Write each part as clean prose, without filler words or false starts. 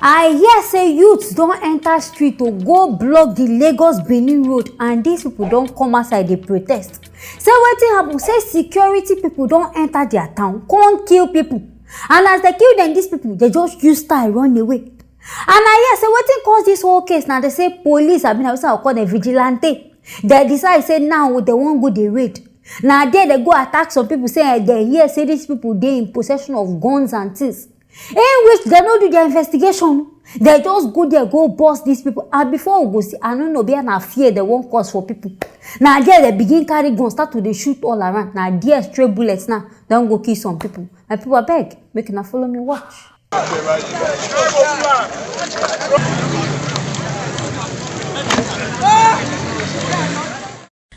I hear say youths don't enter street to go block the Lagos Benin road, and these people don't come outside, they protest. Say wetin happen? Say security people don't enter their town, come kill people, and as they kill them, these people they just use style run away. And I hear say wetin cause this whole case now? They say police have been I call them vigilante. They decide say now they won't go the raid. Now there they go attack some people. Say they hear say these people they in possession of guns and things. In which they don't do their investigation. They just go there, go boss these people. And before we go see, I don't know, be an fear they won't cause for people. Now there they begin carry guns, start to they shoot all around. Now there stray bullets now, don't go kill some people. And people are beg, make you follow me watch.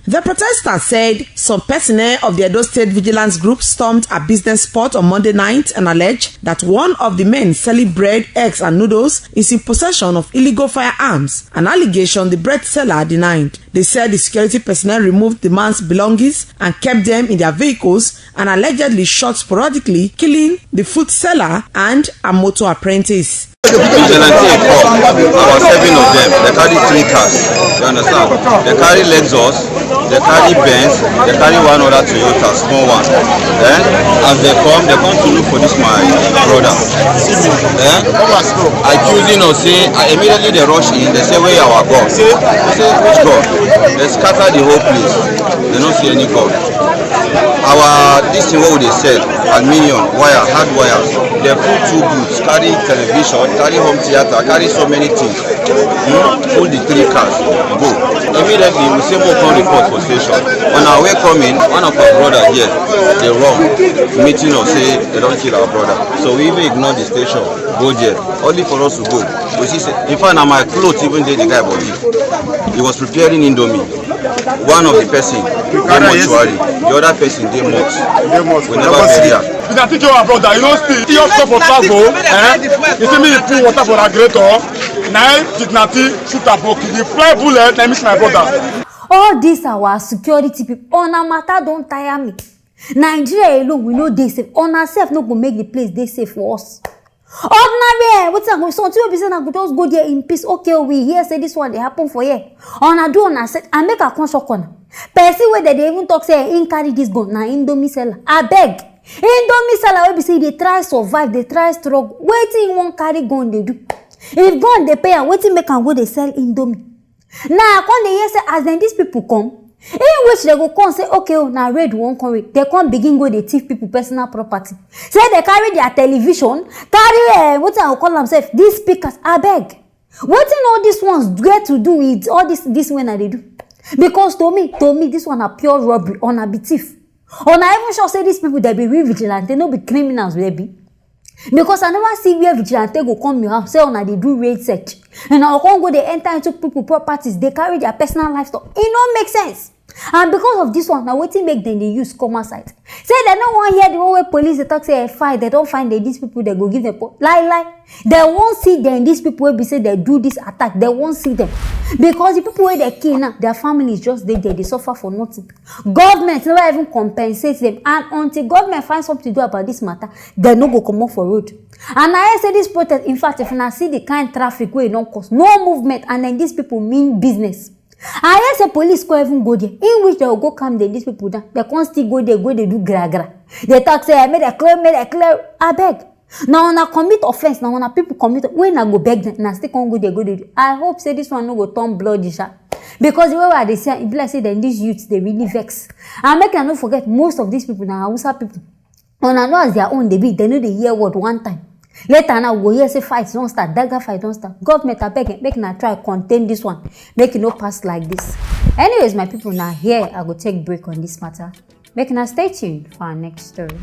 The protesters said some personnel of the Edo State Vigilance Group stormed a business spot on Monday night and alleged that one of the men selling bread, eggs and noodles is in possession of illegal firearms, an allegation the bread seller denied. They said the security personnel removed the man's belongings and kept them in their vehicles and allegedly shot sporadically, killing the food seller and a motor apprentice. Vigilante about 7 of them. They carry 3 cars. You understand? They carry Lexus, they carry Benz, they carry one other Toyota, small one. As they come to look for this my brother. Accusing us, say, immediately they rush in, they say, where our God? They say, which God? They scatter the whole place. They don't see any God. This thing what they said, aluminium, wire, hard wires, they put 2 booths, carry television, carry home theater, carry so many things. Pull the 3 cars, go. Immediately we say more come report for station. On our way coming, one of our brother here, they run, meeting us, say they don't kill our brother. So we even ignore the station, go there, only for us to go. We see, in fact, now my clothes even did the guy body. He was preparing Indomie. One of the person, mortuary. The other person, they mosque. We never bury her. You can teach your brother, you know, he up for travel, you see me pour water for a grator, now kidnapping, shoot a book, the fly bullet, I miss my brother. All these are our security people. On a matter don't tire me. Nigeria alone, we know they safe. On ourselves, no go make the place they safe for us. Ordinary, what's that? Something we say now go just go there in peace. Okay, we hear say this one they happen for here. On a do on a set and make a conscious corner. Person where they even talk say in carry this gun now Indomie seller. I beg. Indomie seller will be say they try survive, they try struggle. Waiting won't carry gun they do. If gun they pay and waiting make and go they sell Indomie. Now when they hear say as then these people come. In which they go come say, okay, oh, now raid won't come. They come begin go they thief people personal property. Say they carry their television, carry what I will call themselves, these speakers. I beg. What in all these ones get to do with all this when they do? Because to me, this one a pure robbery on a be thief. On I even sure say these people they be real vigilante, they no be criminals they be. Because I never see where vigilante go come your house, say on they do raid search. And I can't go they enter into people properties, they carry their personal livestock. It don't make sense. And because of this one, now what make them they use commerce site? Say they don't want to hear the whole way police they talk say fight, they don't find these people they go give them lie. They won't see them, these people will be say they do this attack, they won't see them. Because the people where they kill now, their families just there, they suffer for nothing. Government never even compensates them. And until government finds something to do about this matter, they no go come up for road. And I say this protest, in fact, if I see the kind of traffic where it don't cause no movement, and then these people mean business. I say police can't even go there, in which they will go calm these people down. They can't still go there, they do gra. They talk say, I made a clear, I beg. Now when I commit offense, now when I people commit, when I go beg them, now still can't go there, they do. I hope say this one no go turn bloody sha. Because the way they say, if I say then these youths, they really vex. And make I not forget, most of these people now Hausa people. And I know as their own, they know they hear word one time. Later now go here say fights don't start, dagger fight don't start. Government are making a try contain this one, make it no pass like this. Anyways, my people, now here I go take break on this matter. Make a stay tuned for our next story.